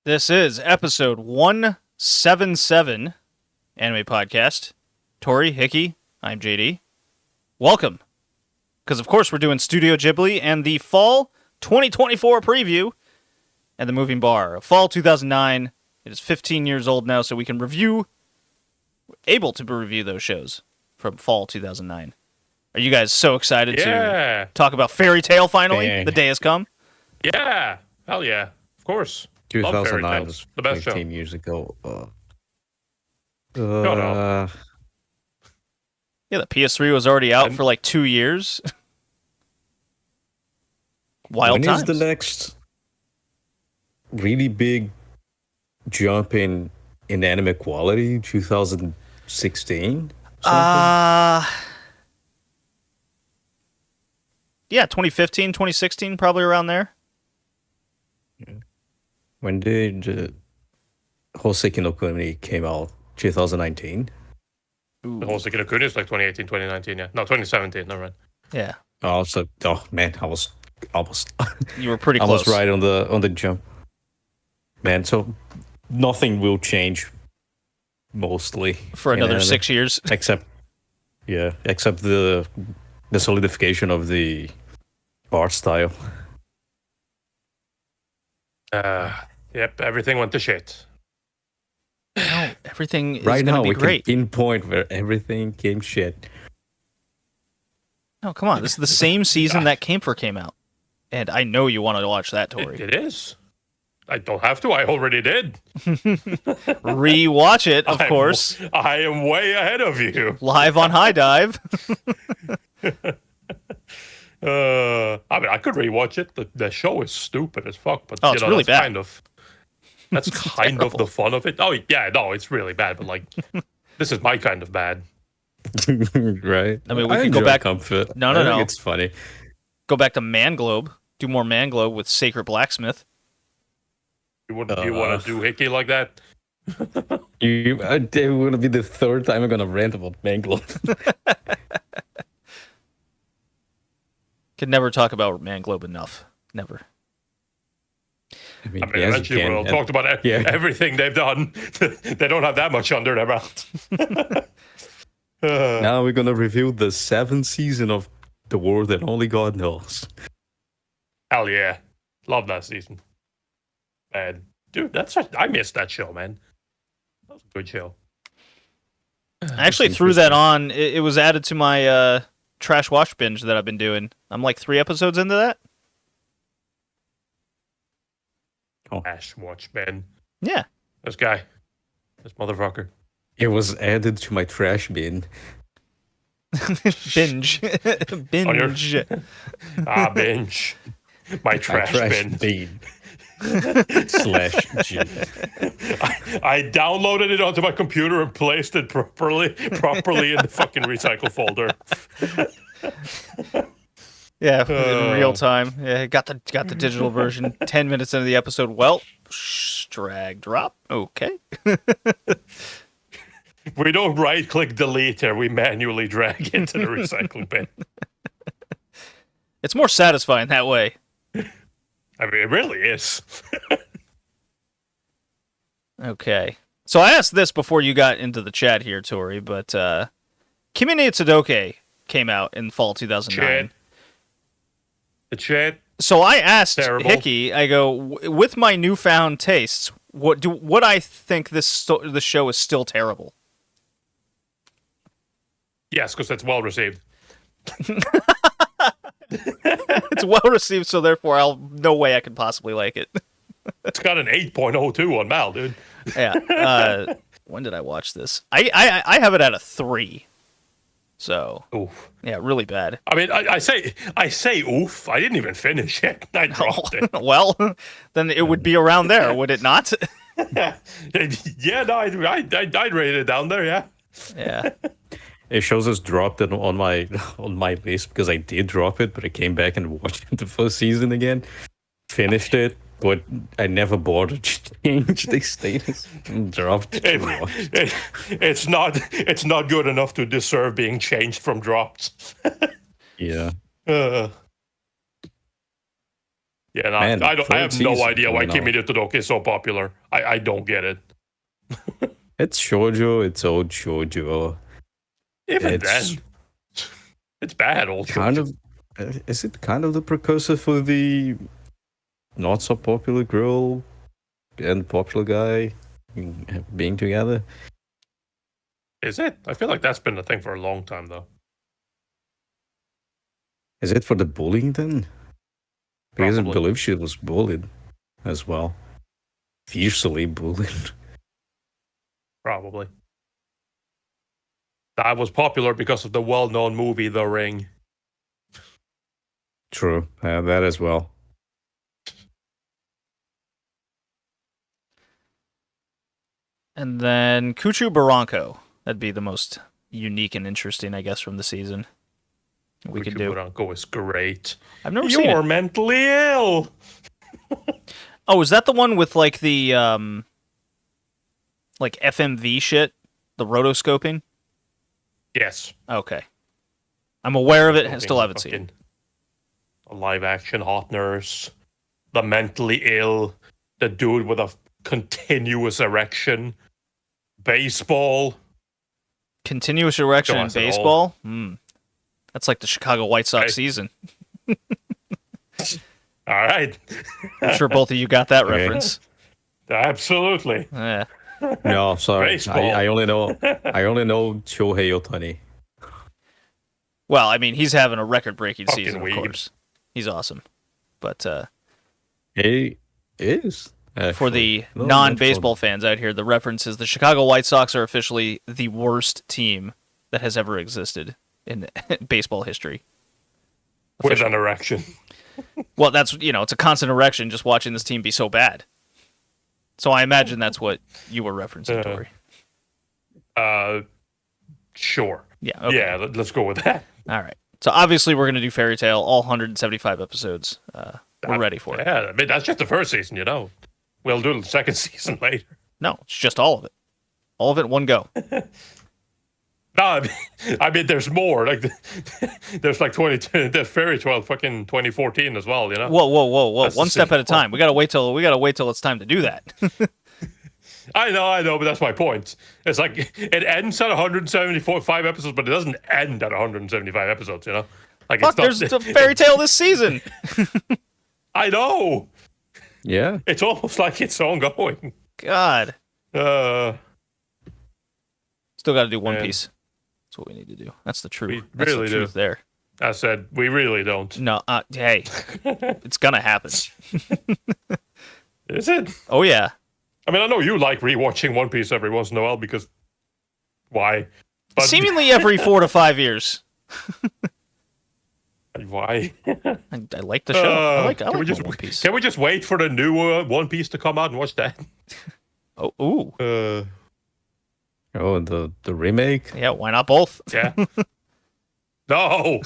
This is episode 177 Anime Podcast. Tori, Hickey, I'm JD. Welcome. Because, of course, we're doing Studio Ghibli and the Fall 2024 preview and the Moving Bar. Fall 2009. It is 15 years old now, so we can able to review those shows from Fall 2009. Are you guys so excited to talk about Fairy Tail finally? Dang. The day has come. Yeah, hell yeah, of course. 2009 was the best 15 show. years ago. No. Yeah, the PS3 was already out for like 2 years. Wild when times. is the next really big jump in anime quality? 2016? Yeah, 2015, 2016, probably around there. When did Hoseki no Kuni came out? 2019? The whole Seki no Kuni is like 2018, 2019, yeah. No, 2017, never mind. Yeah. Oh man, I was almost You were pretty I close. was right on the jump. Man, so nothing will change mostly For another 6 years. except the solidification of the art style. Yep, everything went to shit. No, everything is Right going now to be we great. can pinpoint where everything came shit. No, come on. This is the same season that Camphor came out. And I know you want to watch that, Tori. It is. I don't have to. I already did. Rewatch it, of course. I am way ahead of you. Live on High Dive. I mean, I could rewatch it. The show is stupid as fuck, but it's really bad. That's kind of the fun of it. Oh yeah, no, it's really bad, but like, this is my kind of bad. Right? I mean, we can go back. Comfort. No. I think it's funny. Go back to Manglobe. Do more Manglobe with Sacred Blacksmith. You want to do Hickey like that? It would be the third time I'm gonna rant about Manglobe. Could never talk about Manglobe enough. Never. I mean eventually we'll talk about everything they've done. They don't have that much under their belt. Now we're gonna review the 7th season of The World That Only God Knows. Hell yeah. Love that season. Man, dude, I missed that show, man. That was a good show. I actually threw that on. It was added to my trash watch binge that I've been doing. I'm like 3 episodes into that. Trash watch, man. Yeah. This motherfucker. It was added to my trash bin. Binge. Binge. Binge. My trash bin. /G. I downloaded it onto my computer and placed it properly in the fucking recycle folder. Yeah, in real time. Yeah, got the digital version. 10 minutes into the episode. Well, drag, drop. Okay. We don't right-click delete here. We manually drag into the recycling bin. It's more satisfying that way. I mean, it really is. Okay. So I asked this before you got into the chat here, Tori, but Kimi no Tsudoke came out in fall 2009. The chat. So I asked Terrible. Hickey, I go, with my newfound tastes, would I think the show is still terrible? Yes, because it's well received. It's well received, so therefore no way I could possibly like it. It's got an 8.02 on Mal, dude. Yeah. When did I watch this? I have it at a 3. So, oof. Yeah, really bad. I mean, I say oof. I didn't even finish it. I dropped it. Well, then it would be around there, would it not? Yeah, no, I'd rate it down there, yeah. Yeah. It shows us dropped it on my list because I did drop it, but I came back and watched the first season again, finished it, but I never bothered to change the status. Dropped. It's not good enough to deserve being changed from dropped. Yeah. Yeah, no, Man, I third have no season idea why coming Kimi out. no Todoke is so popular. I don't get it. It's shoujo. It's old shoujo. Even It's then, it's bad old kind shoujo. of. Is it kind of the precursor for the not so popular girl and popular guy being together? Is it? I feel like that's been a thing for a long time, though. Is it for the bullying then? Because I Probably. believe she was bullied as well. Fiercely bullied. Probably. That was popular because of the well-known movie The Ring. True. That as well. And then Kuchu Barranco. That'd be the most unique and interesting, I guess, from the season. We could do. Branco is great. I've never seen You're it. mentally ill. Oh, is that the one with like the like FMV shit, the rotoscoping? Yes. Okay, I'm aware of it. I still haven't seen it. A live-action hot nurse, the mentally ill, the dude with a continuous erection, baseball. Continuous erection in Come on, baseball. That's like the Chicago White Sox Hey. season. All right. I'm sure both of you got that Okay. reference. Absolutely. Yeah. No, sorry. Baseball. I only know Shohei Ohtani. Well, I mean, he's having a record-breaking Fucking season, of weeb. course. He's awesome. But He is. for the Actually. No, non-baseball fans out here, the reference is the Chicago White Sox are officially the worst team that has ever existed in baseball history. With an erection. Well, that's, it's a constant erection just watching this team be so bad. So I imagine that's what you were referencing, Tori. Sure. Yeah. Okay. Yeah, let's go with that. All right. So obviously we're going to do Fairy Tail, all 175 episodes. We're ready for it. Yeah, I mean, that's just the first season, We'll do the second season later. No, it's just all of it. All of it in one go. No, I mean, there's more. Like, there's like 20. There's Fairy Tale fucking 2014 as well. Whoa. That's One the step at a sequel. time. We gotta wait till it's time to do that. I know, but that's my point. It's like it ends at 175 episodes, but it doesn't end at 175 episodes. Like Fuck, it's there's not. a Fairy Tail this season. I know. Yeah. It's almost like it's ongoing. God. Uh, Still got to do One Man. Piece. That's what we need to do. That's the truth. We That's really the do. truth there. I said we really don't. No, hey, it's gonna happen. Is it? Oh yeah. I mean, I know you like rewatching One Piece every once in a while because why? But Seemingly every 4 to 5 years. why? I like the show. I like can we just One Piece. can we just wait for the new One Piece to come out and watch that? Oh, ooh. Oh, the remake. Yeah, why not both? Yeah. No.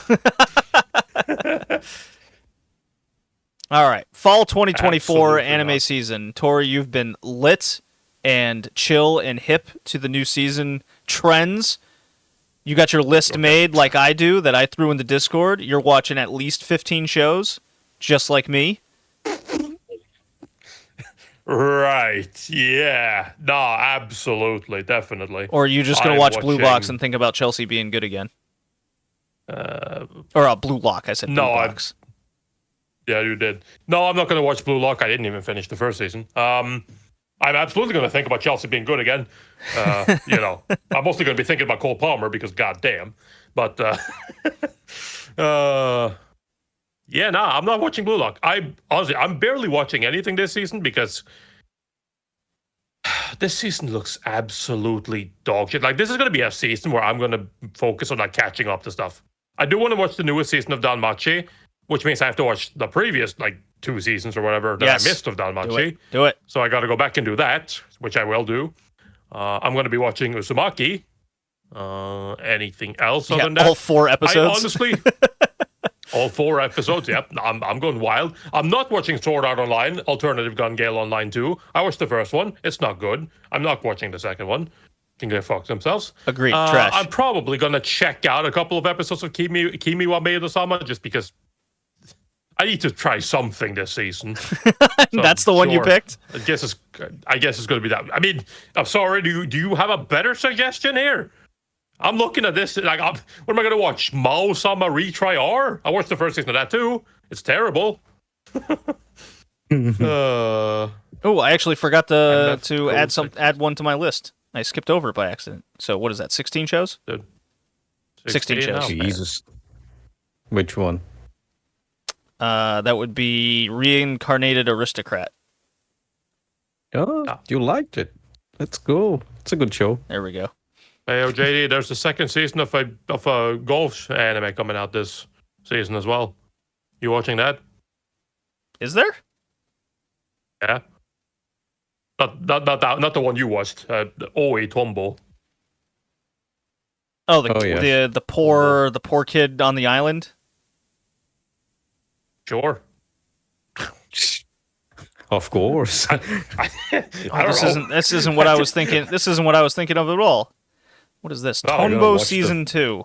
All right. Fall 2024 Absolutely anime not. season. Tori, you've been lit and chill and hip to the new season trends. You got your list made like I do that I threw in the Discord. You're watching at least 15 shows, just like me. Right. Yeah. No, absolutely. Definitely. Or are you just going I'm to watch Blue Box watching- and think about Chelsea being good again? Or Blue Lock, I said Blue no, Box. Yeah, you did. No, I'm not going to watch Blue Lock. I didn't even finish the first season. I'm absolutely going to think about Chelsea being good again. I'm mostly going to be thinking about Cole Palmer because goddamn. But yeah, no, I'm not watching Blue Lock. I'm barely watching anything this season because this season looks absolutely dog shit. Like, this is going to be a season where I'm going to focus on like catching up to stuff. I do want to watch the newest season of Danmachi, which means I have to watch the previous like 2 seasons or whatever that Yes. I missed of Danmachi. Do it. So I got to go back and do that, which I will do. I'm going to be watching Uzumaki. Anything else other Yeah, than that? all 4 I episodes. honestly, all 4 episodes. Yep, I'm going wild. I'm not watching Sword Art Online, Alternative Gun Gale Online 2. I watched the first one. It's not good. I'm not watching the second one. Can go fuck themselves. Agreed. Trash. I'm probably gonna check out a couple of episodes of Kimi wa Maid-sama just because I need to try something this season. That's the one you picked? I guess it's going to be that. I mean, I'm sorry. Do you have a better suggestion here? I'm looking at this like, what am I going to watch? Mao-sama Retry R? I watched the first season of that too. It's terrible. Oh, I actually forgot to add one to my list. I skipped over it by accident. So what is that? 16 shows? Dude, 16 shows. now. Jesus. Which one? That would be Reincarnated Aristocrat. Oh, you liked it. Let's go. It's a good show. There we go. Hey, JD, there's the second season of a golf anime coming out this season as well. You watching that? Is there? Yeah. Not the one you watched. Oe Tombo. Oh, yeah. the poor kid on the island. Sure. Of course. This isn't what I was thinking. This isn't what I was thinking of at all. What is this? Tonbo season 2.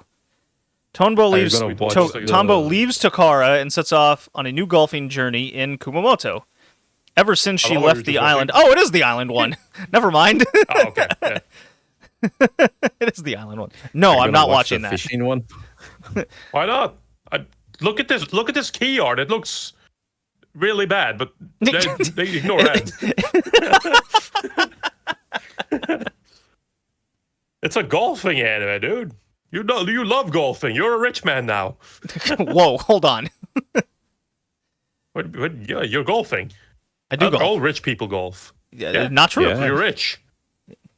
Tombo leaves Tokara and sets off on a new golfing journey in Kumamoto. Ever since she left the island. Oh, it is the island one. Never mind. Oh, okay. Yeah. It is the island one. No, I'm not watching that. Fishing one. Why not? Look at this. Look at this key art. It looks really bad, but they ignore that. It's a golfing anime, dude. You love golfing. You're a rich man now. Whoa, hold on. Yeah, you're golfing. I do golf. All rich people golf. Yeah. Not true. Yeah. You're rich.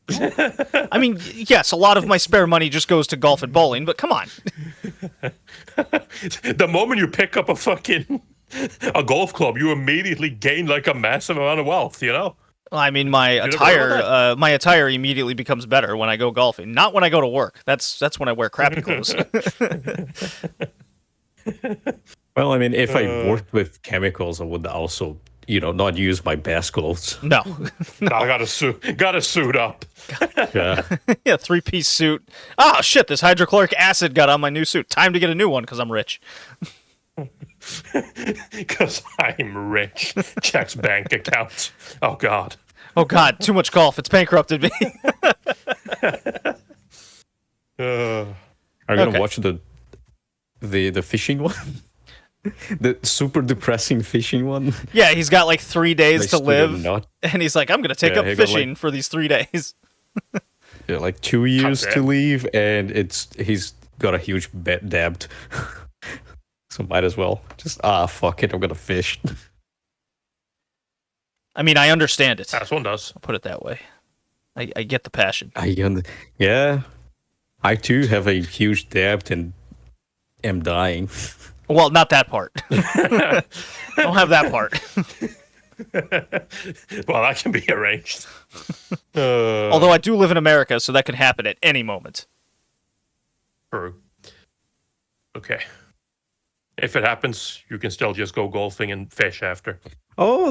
I mean, yes, a lot of my spare money just goes to golf and bowling, but come on. The moment you pick up a golf club, you immediately gain like a massive amount of wealth, you know? I mean, my attire immediately becomes better when I go golfing. Not when I go to work. That's when I wear crappy clothes. Well, I mean, if I worked with chemicals, I would also, not use my best clothes. No. I got to suit up. Yeah. Yeah, 3-piece suit. Oh, shit, this hydrochloric acid got on my new suit. Time to get a new one because I'm rich. Because I'm rich. Checks bank accounts. Oh, God. Oh, God, too much golf. It's bankrupted me. Are you going to watch the fishing one? The super depressing fishing one? Yeah, he's got like 3 days to live. And he's like, I'm going to take up fishing for these 3 days. Yeah, like 2 years to leave, and he's got a huge debt. So might as well. Just, fuck it, I'm going to fish. I mean, I understand it. This one does. I'll put it that way. I get the passion. Yeah. I too have a huge debt and am dying. Well, not that part. I don't have that part. Well, that can be arranged. Although I do live in America, so that can happen at any moment. True. Okay. If it happens, you can still just go golfing and fish after. Oh,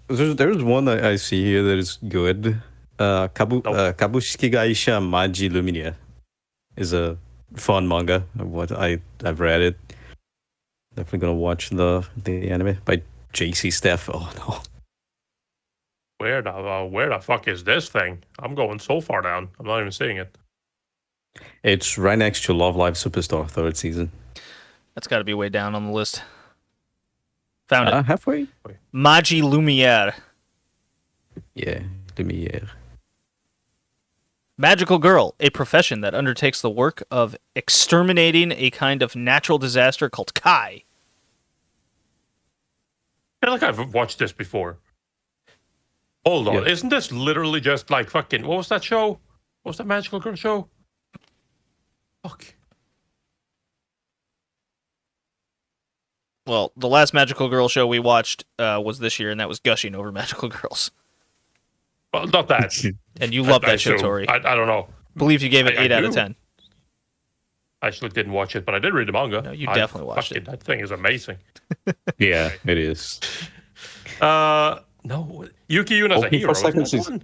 there's one that I see here that is good. Kabushiki Gaisha Maji Luminia is a fun manga. I've read it. Definitely gonna watch the anime by JC Steph. Oh no. Where the fuck is this thing? I'm going so far down. I'm not even seeing it. It's right next to Love Live Superstar 3rd season. That's got to be way down on the list. Found it. Halfway? Maji Lumiere. Yeah, Lumiere. Magical girl, a profession that undertakes the work of exterminating a kind of natural disaster called Kai. I feel like I've watched this before. Hold on, Yeah. Isn't this literally just like fucking... What was that show? What was that magical girl show? Fuck. Well, the last magical girl show we watched was this year, and that was gushing over magical girls. Well, not that. And you love that show, assume. Tori. I don't know. Believe you gave it I 8 out of do. 10. I actually didn't watch it, but I did read the manga. No, you definitely watched it. That thing is amazing. Yeah, it is. No, Yuki Yuna's a Open hero. for second isn't that season. one?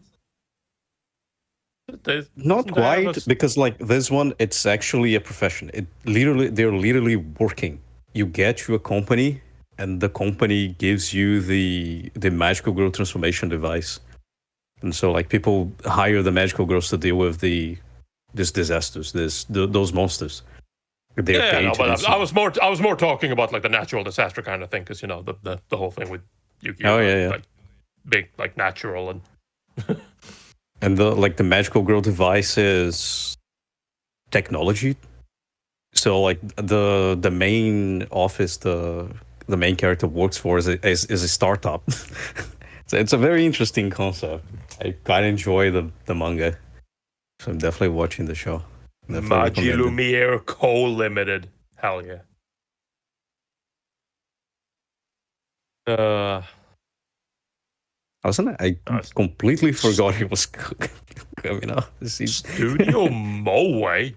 Not Isn't that quite, because like this one, it's actually a profession. They're literally working. You get to a company and the company gives you the magical girl transformation device. And so like people hire the magical girls to deal with these disasters, those monsters. They're Yeah, paid no, to but do I so. was more talking about like the natural disaster kind of thing, because the whole thing with Yu-Gi-Oh, Oh yeah. like big like natural and And the magical girl device is technology. So like the main office the main character works for is a startup. So it's a very interesting concept. I quite enjoy the manga. So I'm definitely watching the show. Definitely Magi recommend it. Lumiere Co. Limited. Hell yeah. Wasn't it? I completely forgot it was coming out this season. Studio Moe. What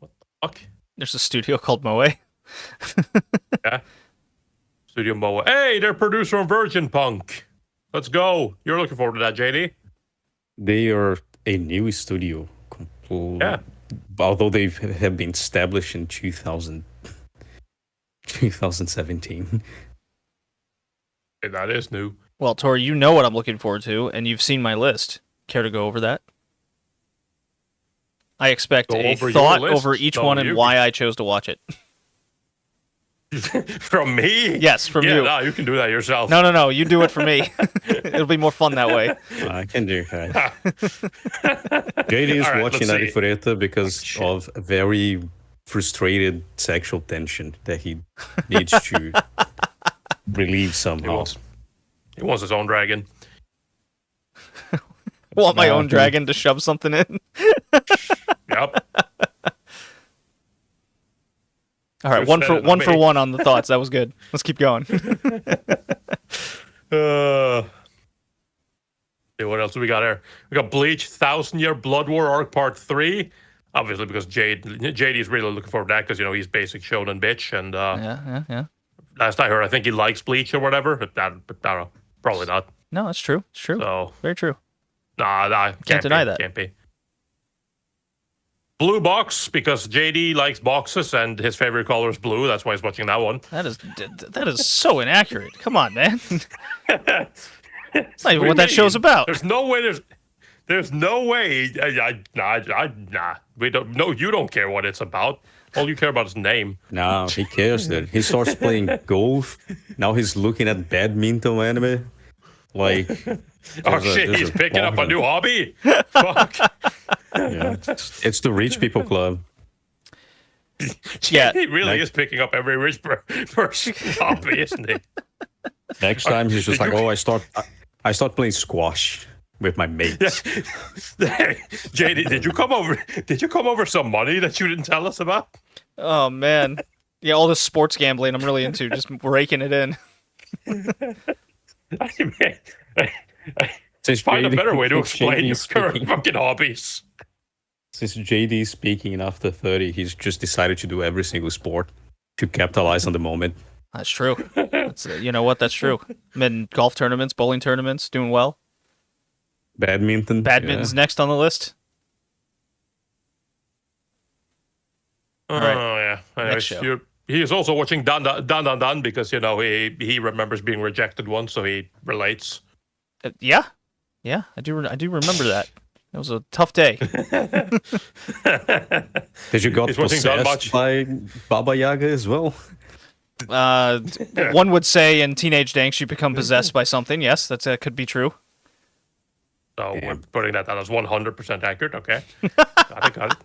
the fuck? There's a studio called Moe. Yeah. Studio Moe. Hey, they're producer on Virgin Punk. Let's go. You're looking forward to that, JD? They are a new studio. Yeah. Although they have been established in 2017. Hey, that is new. Well, Tori, you know what I'm looking forward to, and you've seen my list. Care to go over that? I expect Go a over your thought list. over each No, one and you- why I chose to watch it. From me? Yes, from yeah, you. No, you can do that yourself. No, you do it for me. It'll be more fun that way. I can do that. JD is All right, watching let's see. Arifureta because of a very frustrated sexual tension that he needs to relieve He somehow. wants his own dragon. Want my Nah, own dude. dragon to shove something in? Yep. All right, You one said for it, not me. one on the thoughts. That was good. Let's keep going. See, what else do we got here? We got Bleach, 1,000-Year Blood War Arc Part 3. Obviously, because JD is really looking forward to that because, he's basic shonen bitch. And Yeah. last I heard, I think he likes Bleach or whatever. But I don't know. Probably not. No, that's true. It's true. So, Very true. nah, Can't deny that. Can't be. Blue Box, because JD likes boxes and his favorite color is blue. That's why he's watching that one. That is so inaccurate. Come on, man. That's not even do what you that show's mean? about. There's no way. There's no way. Nah. We don't. No, you don't care what it's about. All you care about is name. No, he cares that he starts playing golf. Now he's looking at badminton anime. Like, Oh shit, he's picking up a problem. new hobby. Fuck. Yeah, it's the rich people club. Yeah. He really Like- is picking up every rich person's hobby, isn't he? Next time he's just like, oh, I start playing squash with my mates. JD, did you come over some money that you didn't tell us about? Oh man. Yeah, all this sports gambling I'm really into, just raking it in. I mean, Since find a JD better way to since explain JD your current speaking- fucking hobbies. Since JD is speaking after 30, he's just decided to do every single sport to capitalize on the moment. That's true. You know what? That's true. I'm in golf tournaments, bowling tournaments, doing well. Badminton. Badminton's next on the list. Oh right. yeah. Next Anyways, show. he is also watching Dan Dan because he remembers being rejected once, so he relates. Yeah, I do remember that. It was a tough day. Did you got He's watching that possessed much. by Baba Yaga as well? One would say in Teenage Danks you become possessed by something. Yes, that could be true. So Damn. we're putting that down as 100% accurate. Okay. Got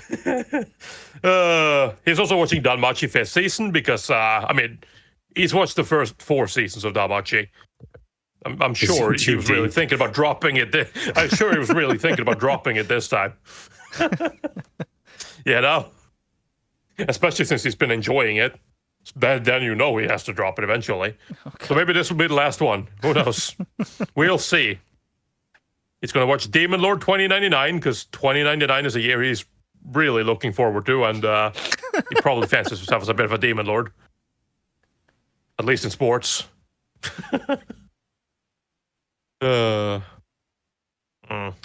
it. He's also watching Danmachi fifth season because he's watched the first 4 seasons of Danmachi. I'm sure he was really thinking about dropping it. I'm sure he was really thinking about dropping it this time. Especially since he's been enjoying it. Then he has to drop it eventually. Okay. So maybe this will be the last one. Who knows? We'll see. He's going to watch Demon Lord 2099 because 2099 is a year he's really looking forward to, and he probably fancies himself as a bit of a Demon Lord. At least in sports. What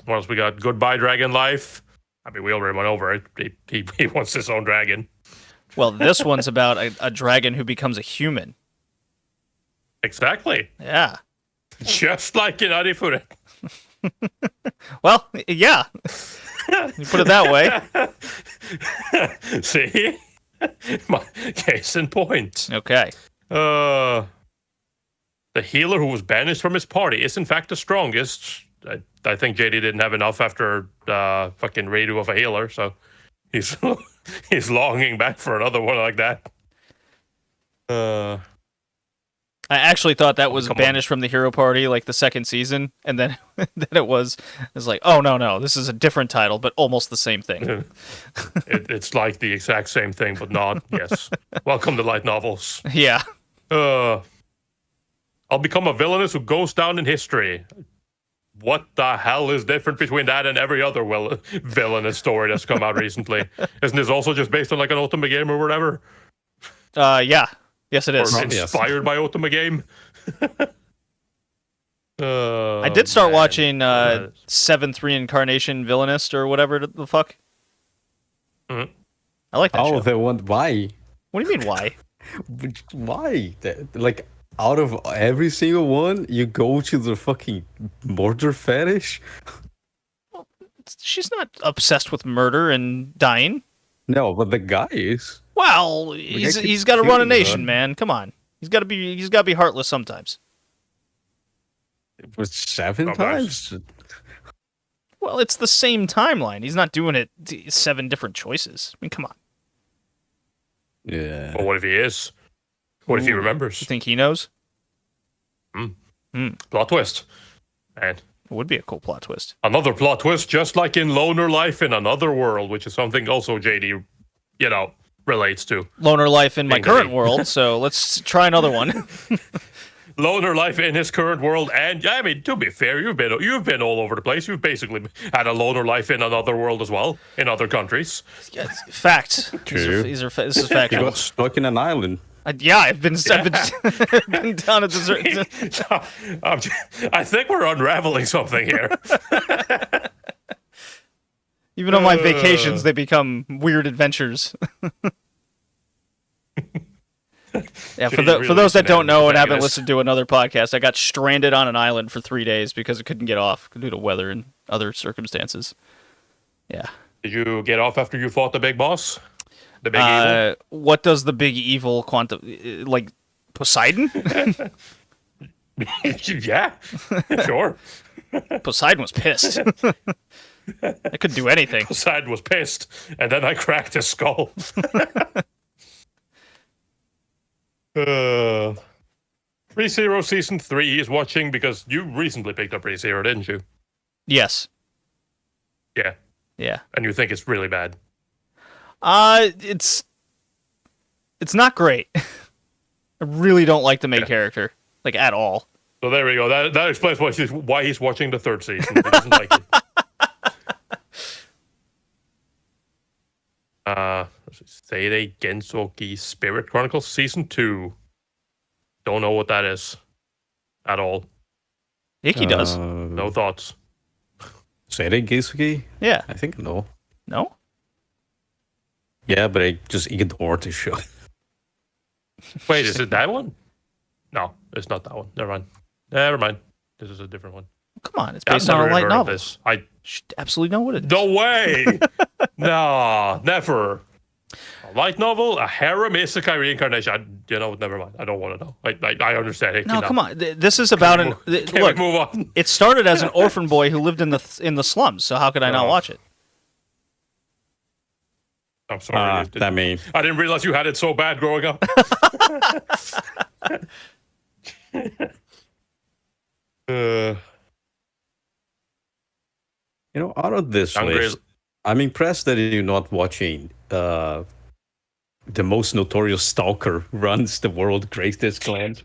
else we got? Goodbye Dragon Life. I mean, we already went over it. He wants his own dragon. Well, this one's about a dragon who becomes a human. Exactly. Yeah. Just like in Arifure. Well, yeah. You put it that way. See? My case in point. Okay. The healer who was banished from his party is in fact the strongest. I think JD didn't have enough after fucking redo of a healer, so he's he's longing back for another one like that. I actually thought that was come banished from the hero party, like the second season, and then then it was like, oh no, this is a different title, but almost the same thing. It's like the exact same thing, but not. Yes. Welcome to light novels. Yeah. I'll become a villainess who goes down in history. What the hell is different between that and every other villainous story that's come out recently? Isn't this also just based on like an Ultimate game or whatever? Yeah. Yes, it is. Or inspired by Ultimate game? I did start watching Seventh Reincarnation Villainist or whatever the fuck. Mm-hmm. I like that show. Oh, the one. Why? What do you mean, why? Why? Like, out of every single one, you go to the fucking murder fetish? She's not obsessed with murder and dying. No, but the guy is. Well, he's got to run a nation, man. Come on, he's got to be heartless sometimes. It was 7 times. Well, it's the same timeline. He's not doing it 7 different choices. I mean, come on. Yeah. But what if he is? What if he remembers? You think he knows? Plot twist. And It would be a cool plot twist. another plot twist, just like in Loner Life in Another World, which is something also JD, relates to. Loner life in my Ding, current ding. world, so let's try another one. Loner Life in his current world, and I mean, to be fair, you've been all over the place. You've basically had a loner life in another world as well, in other countries. Facts. True. This is He factual. got stuck in an island. Yeah, I've been down a desert. I think we're unraveling something here. Even on my vacations, they become weird adventures. Yeah, for those that don't know and haven't listened to another podcast, I got stranded on an island for 3 days because I couldn't get off due to weather and other circumstances. Yeah. Did you get off after you fought the big boss? The big evil? What does the big evil like Poseidon? Yeah, sure. Poseidon was pissed. I couldn't do anything. Poseidon was pissed, and then I cracked his skull. ReZero Season 3 is watching because you recently picked up ReZero, didn't you? Yes. Yeah. Yeah. And you think it's really bad. It's not great. I really don't like the main character, like, at all. So there we go. That explains why he's watching the 3rd season. He doesn't like it. Seirei Gensoki Spirit Chronicles Season 2. Don't know what that is at all. Hickey does. No thoughts. Seirei Geisuke? Yeah. I think no. No? Yeah, but I just ignored the show. Wait, is it that one? No, it's not that one. Never mind. This is a different one. Come on, it's based on a light novel. This. I should absolutely know what it is. No way! No, never. A light novel, a harem isekai reincarnation. Never mind. I don't want to know. I understand it. No, come on. This is about Can we look. move on? It started as an orphan boy who lived in the slums. So how could I not watch it? I'm sorry. I mean, I didn't realize you had it so bad growing up. out of this list, I'm impressed that you're not watching the most notorious stalker runs the world's greatest clan.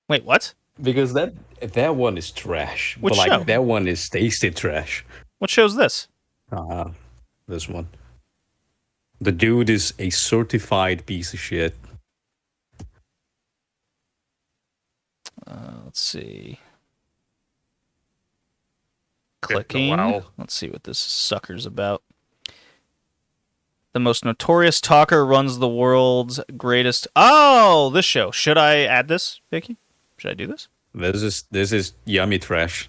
Wait, what? Because that one is trash. Which but show? That one is tasty trash. What show's this? This one. The dude is a certified piece of shit. Let's see. Clicking. Wow. Let's see what this sucker's about. The most notorious talker runs the world's greatest. Oh, this show. Should I add this, Vicky? Should I do this? This is yummy trash.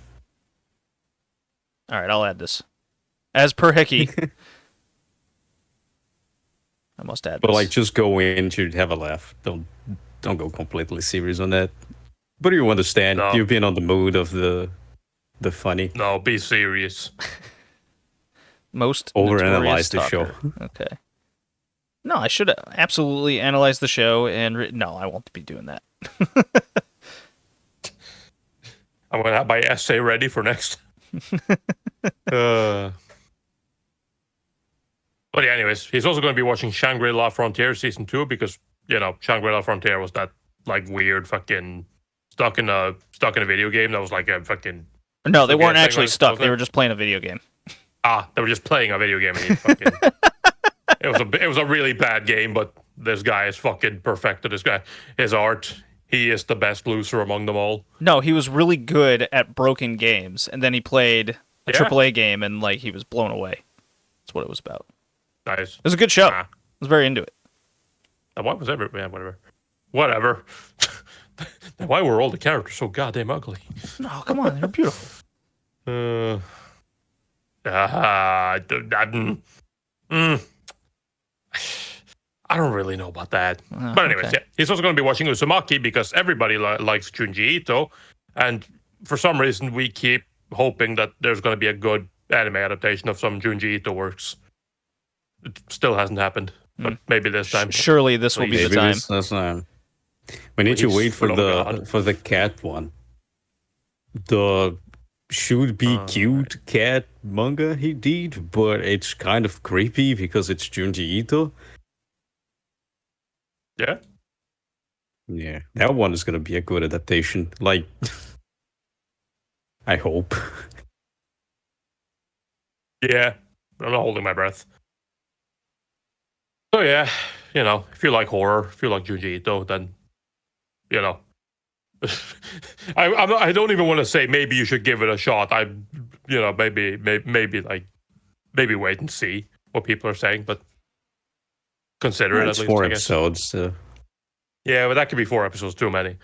All right, I'll add this. As per Hickey, I must add. But this. like, just go in to have a laugh. Don't go completely serious on that. But you understand. No. You've been on the mood of the funny. No, be serious. Most Overanalyze the show. Okay. No, I should absolutely analyze the show and no, I won't be doing that. I'm gonna have my essay ready for next. But yeah, anyways, he's also going to be watching Shangri-La Frontier season 2 because Shangri-La Frontier was that like weird fucking stuck in a video game that was like a fucking. No, they weren't actually stuck. They were just playing a video game. They were just playing a video game. And fucking, it was a really bad game, but this guy is fucking perfected. This guy, his art, he is the best loser among them all. No, he was really good at broken games, and then he played a AAA game, and like he was blown away. That's what it was about. Nice. It was a good show. I was very into it. What was whatever. Why were all the characters so goddamn ugly? No, come on, they're beautiful. I don't really know about that. But anyways, okay. yeah, he's also going to be watching Uzumaki because everybody likes Junji Ito, and for some reason we keep hoping that there's going to be a good anime adaptation of some Junji Ito works. It still hasn't happened, but maybe this time. Surely this will be the time. This time. We need to wait for the cat one. The should be cute cat manga he did, but it's kind of creepy because it's Junji Ito. Yeah. Yeah, that one is gonna be a good adaptation. Like, I hope. Yeah, I'm not holding my breath. So yeah, if you like horror, if you like Junji Ito, then I don't even want to say maybe you should give it a shot. Maybe wait and see what people are saying, but consider it at least. 4 episodes. Yeah, but that could be 4 episodes too many.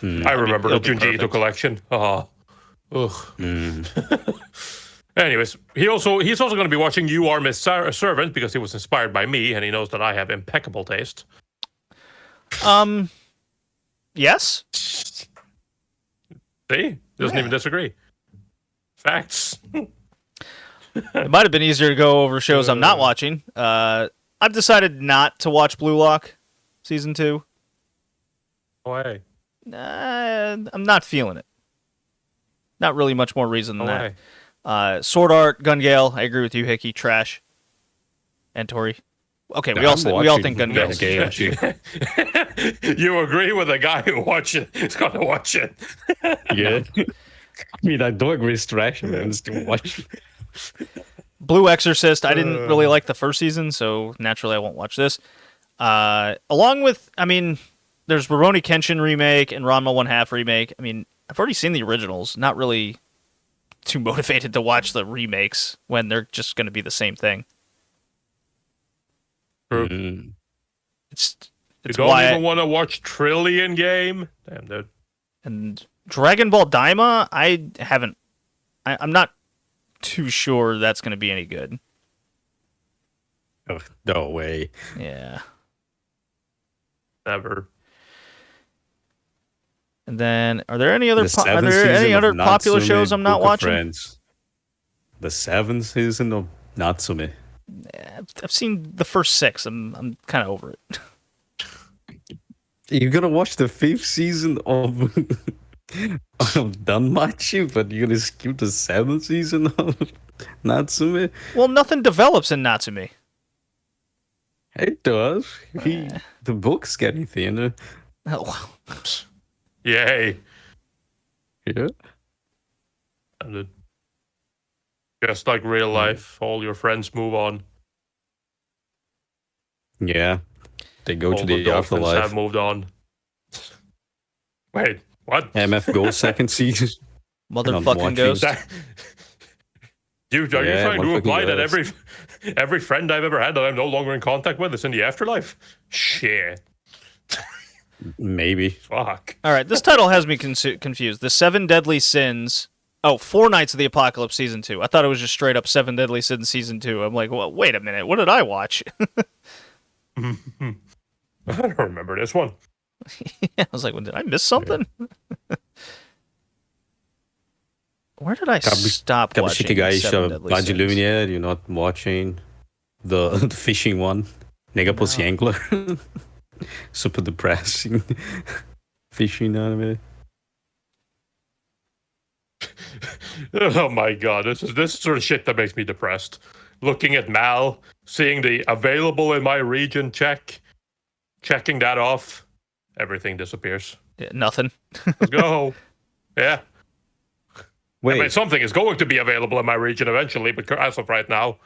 I remember the Junji Ito collection. Ugh. Anyways, he's also going to be watching You Are Miss Servant because he was inspired by me and he knows that I have impeccable taste. Yes. See? Doesn't even disagree. Facts. It might have been easier to go over shows I'm not watching. I've decided not to watch Blue Lock season 2. Why? I'm not feeling it. Not really much more reason than that. Sword Art, Gun Gale. I agree with you, Hickey. Trash. And Tori. Okay, we all think Gun Gale. You agree with the guy who is going to watch it. Yeah. I mean, I don't agree with trash, man. I'm still watching. Blue Exorcist. I didn't really like the first season, so naturally I won't watch this. Along with, there's Rurouni Kenshin remake and Ranma 1/2 remake. I've already seen the originals. Not really too motivated to watch the remakes when they're just going to be the same thing. Mm. It's you don't even want to watch Trillion Game? Damn, dude. And Dragon Ball Daima, I'm not too sure that's going to be any good. Oh, no way. Yeah. Never. And then, are there any other popular shows I'm not watching? Friends. The 7th season of Natsume. I've seen the first 6. I'm kind of over it. You're gonna watch the 5th season of Danmachi, but you're gonna skip the 7th season of Natsume? Well, nothing develops in Natsume. It does. The book's getting thinner. Oh. Yay. Yeah. Just like real life, all your friends move on. Yeah. They go all to the afterlife. Have moved on. Wait, what? MF Go 2nd season. Motherfucking Ghost. Are you Yeah, trying one to fucking imply that ghost. every friend I've ever had that I'm no longer in contact with is in the afterlife? Shit. Maybe. Fuck. All right, this title has me confused. The Seven Deadly Sins. Oh, Four Nights of the Apocalypse Season 2. I thought it was just straight up Seven Deadly Sins Season 2. I'm like, well, wait a minute. What did I watch? I don't remember this one. I was like, well, did I miss something? Where did I stop watching guys, Seven Deadly Blood Sins? Lumiere, you're not watching the fishing one. Nega på angler. Super depressing. Fishing anime. Oh my god, this sort of shit that makes me depressed. Looking at Mal, seeing the available in my region checking that off, everything disappears. Yeah, nothing. Let's go. Yeah. Wait, I mean, something is going to be available in my region eventually, but as of right now,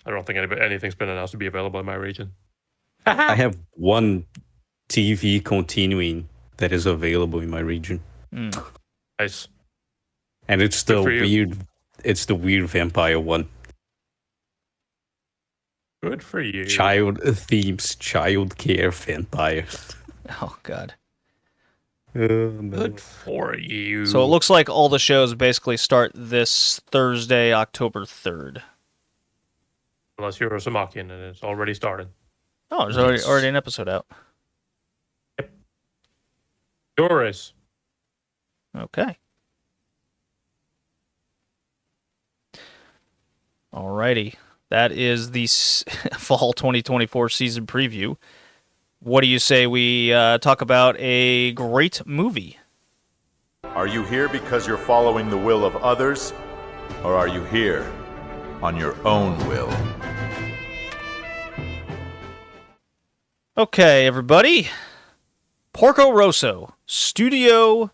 I don't think anything's been announced to be available in my region. I have one TV continuing that is available in my region. Nice. And it's the weird vampire one. Good for you. Child themes, child care vampire. Oh, God. Good for you. So it looks like all the shows basically start this Thursday, October 3rd. Unless you're a Samakian and it's already started. Oh, there's already an episode out. Yep. Yours. Okay. Alrighty. That is the fall 2024 season preview. What do you say we talk about a great movie? Are you here because you're following the will of others? Or are you here on your own will? Okay, everybody. Porco Rosso, Studio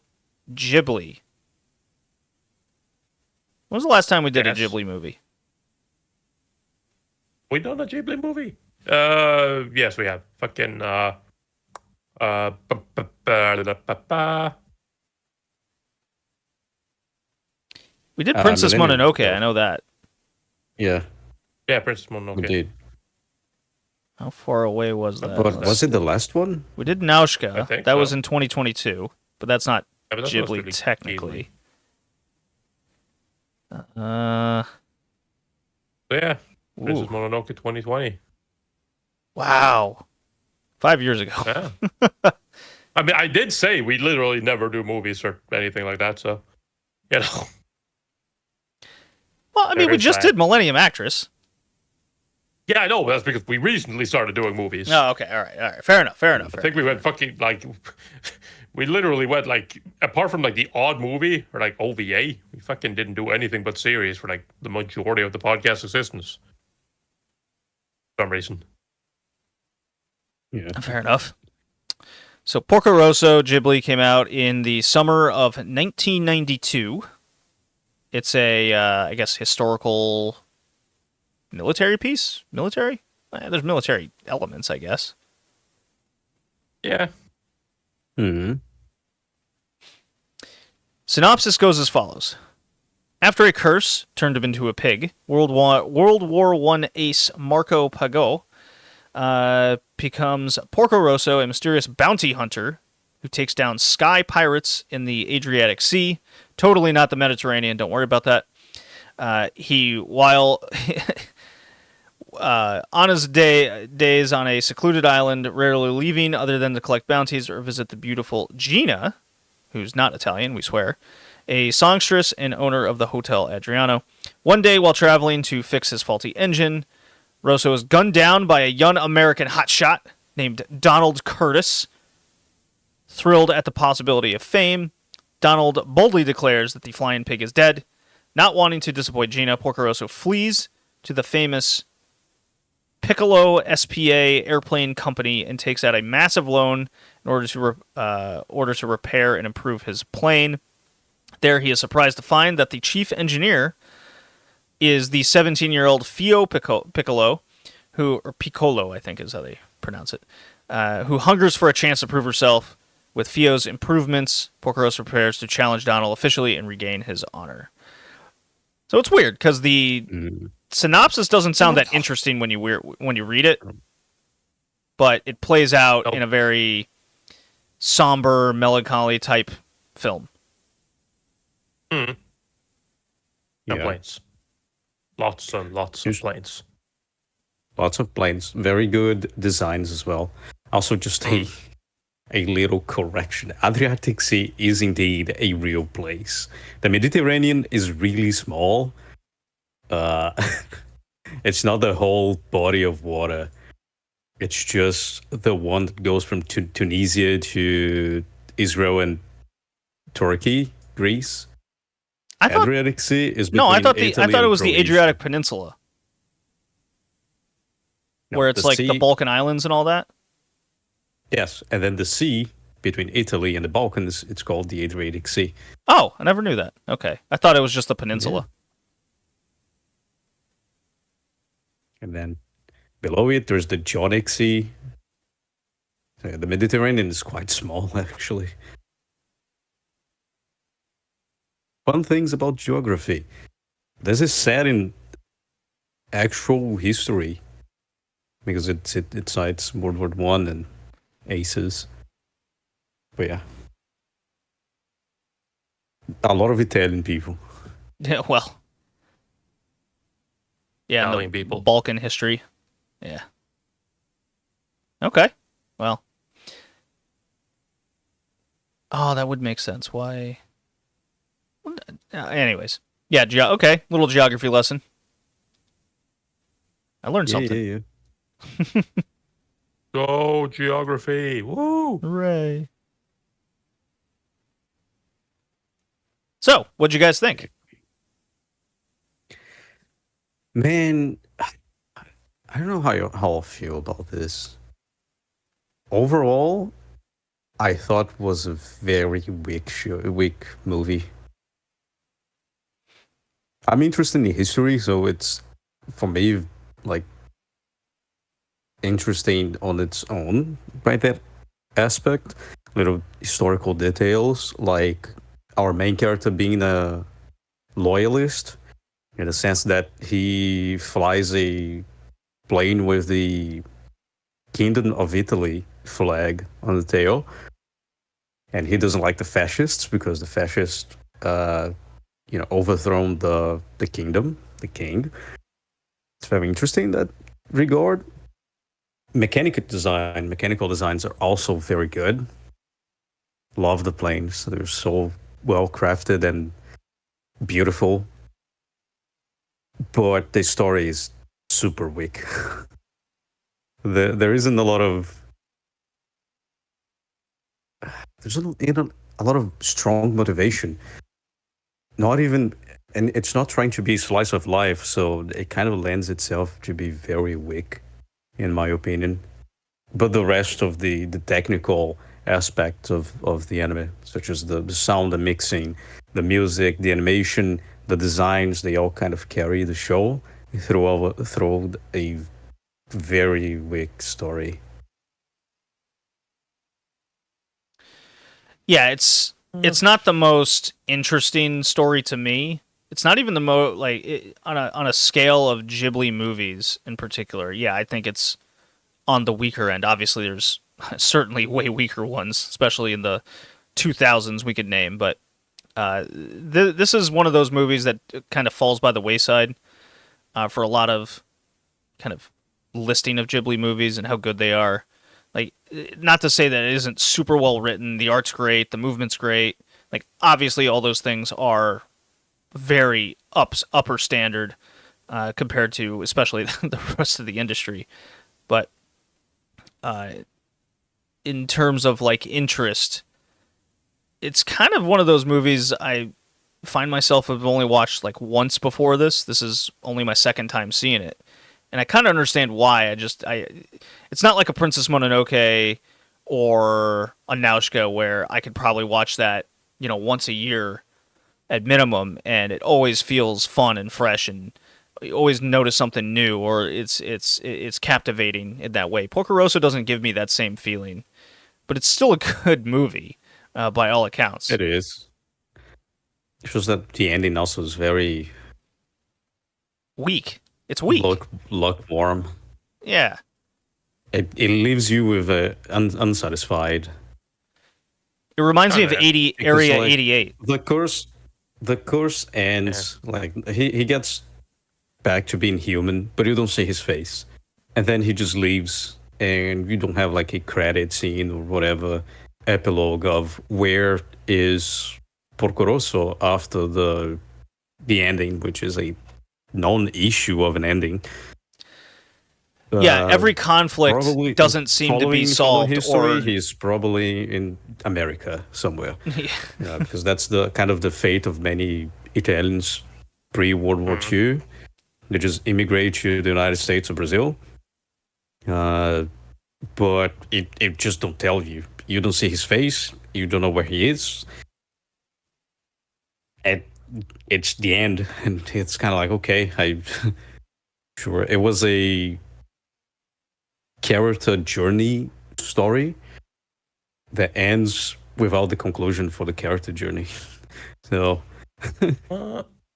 Ghibli. When was the last time we did a Ghibli movie? We done a Ghibli movie? Yes, we have. Fucking, We did Princess Mononoke, I know that. Yeah. Yeah, Princess Mononoke. We did. How far away was that? But was it the last one? We did Nausicaa. think That so. was in 2022, but that's not Yeah, but that's Ghibli really technically. So yeah, Princess Ooh. Mononoke 2020. Wow. 5 years ago. Yeah. I mean, I did say we literally never do movies or anything like that, so, you know. Well, I mean, we Very just sad. did Millennium Actress. Yeah, I know, but that's because we recently started doing movies. Oh, okay. All right. Fair enough. I think we went fucking, like, we literally went, like, apart from, like, the odd movie or, like, OVA, we fucking didn't do anything but series for, like, the majority of the podcast existence. For some reason. Yeah. Fair enough. So Porco Rosso Ghibli came out in the summer of 1992. It's a, I guess, historical military piece? Military? There's military elements, I guess. Yeah. Hmm. Synopsis goes as follows. After a curse turned him into a pig, World War I ace Marco Pago becomes Porco Rosso, a mysterious bounty hunter who takes down sky pirates in the Adriatic Sea. Totally not the Mediterranean, don't worry about that. While on his days on a secluded island, rarely leaving other than to collect bounties or visit the beautiful Gina, who's not Italian, we swear, a songstress and owner of the Hotel Adriano. One day, while traveling to fix his faulty engine, Rosso is gunned down by a young American hotshot named Donald Curtis. Thrilled at the possibility of fame, Donald boldly declares that the flying pig is dead. Not wanting to disappoint Gina, Porco Rosso flees to the famous Piccolo SPA airplane company and takes out a massive loan in order to repair and improve his plane. There, he is surprised to find that the chief engineer is the 17-year-old Fio Piccolo, or Piccolo, I think is how they pronounce it, who hungers for a chance to prove herself. With Fio's improvements, Porco Rosso prepares to challenge Donald officially and regain his honor. So it's weird because the Mm. synopsis doesn't sound that interesting when you read it, but it plays out Nope. in a very somber, melancholy type film. And Yeah. planes. Lots and lots of planes. Lots of planes. Very good designs as well. Also, just a little correction. Adriatic Sea is indeed a real place. The Mediterranean is really small. Uh, it's not the whole body of water. It's just the one that goes from Tunisia to Israel and Turkey, Greece. I thought Adriatic Sea is no, I between thought Italy it and was the Croatia. Adriatic Peninsula, No, where it's the like the sea- Balkan Islands and all that. Yes, and then the sea between Italy and the Balkans, it's called the Adriatic Sea. Oh, I never knew that. Okay, I thought it was just the peninsula. And then below it, there's the Jonic Sea. So the Mediterranean is quite small, actually. Fun things about geography. This is set in actual history because it cites World War One and aces. But yeah, a lot of Italian people. Yeah, well, yeah, and Italian the people. Balkan history. Yeah. Okay. Well. Oh, that would make sense. Why? Anyways, yeah. Okay, little geography lesson. I learned something. Yeah. Go geography. Woo! Hooray! So, what'd you guys think? Man, I don't know how I feel about this. Overall, I thought was a very weak movie. I'm interested in history, so it's for me like interesting on its own by that aspect. Little historical details, like our main character being a loyalist, in the sense that he flies a plane with the Kingdom of Italy flag on the tail, and he doesn't like the fascists because the fascists, overthrown the kingdom, the king. It's very interesting in that regard. Mechanical designs are also very good. Love the planes; they're so well crafted and beautiful. But the story is super weak. There isn't a lot of there's a lot of strong motivation. Not even, and it's not trying to be slice of life, so it kind of lends itself to be very weak, in my opinion. But the rest of the technical aspects of the anime, such as the sound, the mixing, the music, the animation, the designs, they all kind of carry the show through a very weak story. Yeah, it's not the most interesting story to me. It's not even the on a scale of Ghibli movies in particular. Yeah, I think it's on the weaker end. Obviously, there's certainly way weaker ones, especially in the 2000s we could name. But this is one of those movies that kind of falls by the wayside for a lot of kind of listing of Ghibli movies and how good they are. Like, not to say that it isn't super well written. The art's great, the movement's great. Like, obviously, all those things are very upper standard compared to especially the rest of the industry. But in terms of like interest, it's kind of one of those movies I find myself have only watched like once before this. This is only my second time seeing it. And I kind of understand why. It's not like a Princess Mononoke or a Nausicaa where I could probably watch that, once a year at minimum, and it always feels fun and fresh, and you always notice something new, or it's captivating in that way. Porco Rosso doesn't give me that same feeling, but it's still a good movie by all accounts. It is. It's just that the ending also is very weak. It's weak. Lukewarm. Yeah. It leaves you with unsatisfied. It reminds me of Kinda, Area like, 88. The course ends like he gets back to being human, but you don't see his face, and then he just leaves, and you don't have like a credit scene or whatever epilogue of where is Porco Rosso after the ending, which is a non-issue of an ending. Yeah, every conflict Probably doesn't seem to be following solved, history, or he's probably in America somewhere. yeah. Because that's the kind of the fate of many Italians pre-World War II. They just immigrate to the United States or Brazil. But it just don't tell you. You don't see his face. You don't know where he is. And it's the end. And it's kind of like, okay, sure. It was a character journey story that ends without the conclusion for the character journey. So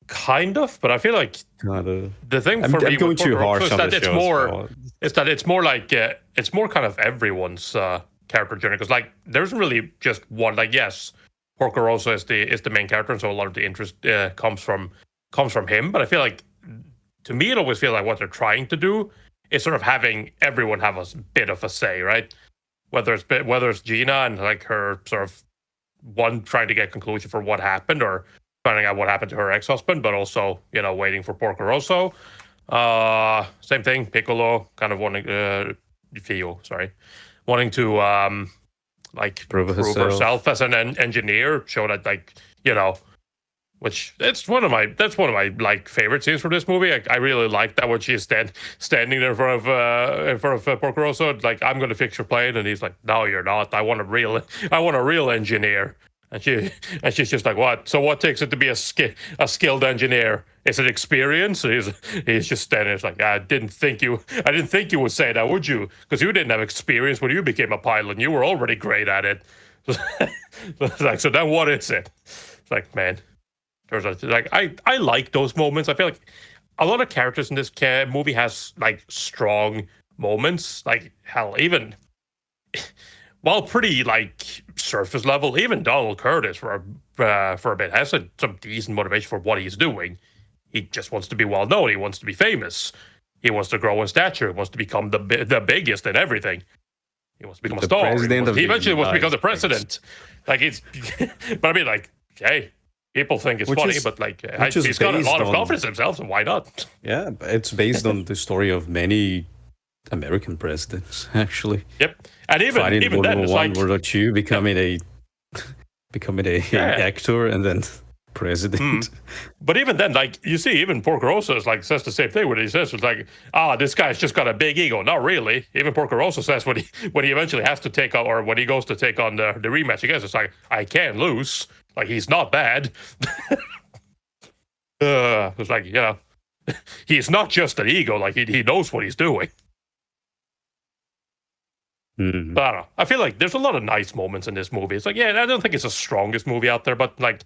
kind of, but I feel like kinda, the thing I'm for me going with too Porco Rosso harsh is on that the it's show. more. It's that it's more like it's more kind of everyone's character journey, because like there isn't really just one. Like yes, Porco Rosso is the main character, and so a lot of the interest comes from him. But I feel like, to me, it always feels like what they're trying to do is sort of having everyone have a bit of a say, right? Whether it's Gina and like her sort of one trying to get conclusion for what happened, or finding out what happened to her ex-husband, but also waiting for Porco Rosso. Same thing. Piccolo kind of wanting Fio, sorry, wanting to like prove herself as an engineer, show that which that's one of my like favorite scenes from this movie. I really like that when she's standing there in front of Porco Rosso, like, I'm going to fix your plane, and he's like, no, you're not. I want a real engineer. And she's just like, what? So what takes it to be a skilled engineer? Is it experience? And he's just standing there. It's like, I didn't think you would say that, would you? Because you didn't have experience when you became a pilot, and you were already great at it. It's like, so then what is it? It's like, man, I like those moments. I feel like a lot of characters in this movie has like strong moments. Like hell, even while pretty like surface level, even Donald Curtis for a bit has some decent motivation for what he's doing. He just wants to be well known. He wants to be famous. He wants to grow in stature. He wants to become the biggest in everything. He wants to become a star. He eventually wants to become the president. Like it's, but I mean, like, hey, people think it's funny, but like, he's got a lot of confidence in himself, so why not? Yeah, it's based on the story of many American presidents, actually. Yep, and even then, it's like World War II, becoming a actor and then president. But even then, like, you see, even Porco Rosso says the same thing when he says, it's like, this guy's just got a big ego. Not really. Even Porco Rosso says when he eventually has to take on, or when he goes to take on the rematch against, it's like, I can't lose. Like, he's not bad. It's like, he's not just an ego. Like, he knows what he's doing. But I don't know. I feel like there's a lot of nice moments in this movie. It's like, yeah, I don't think it's the strongest movie out there, but like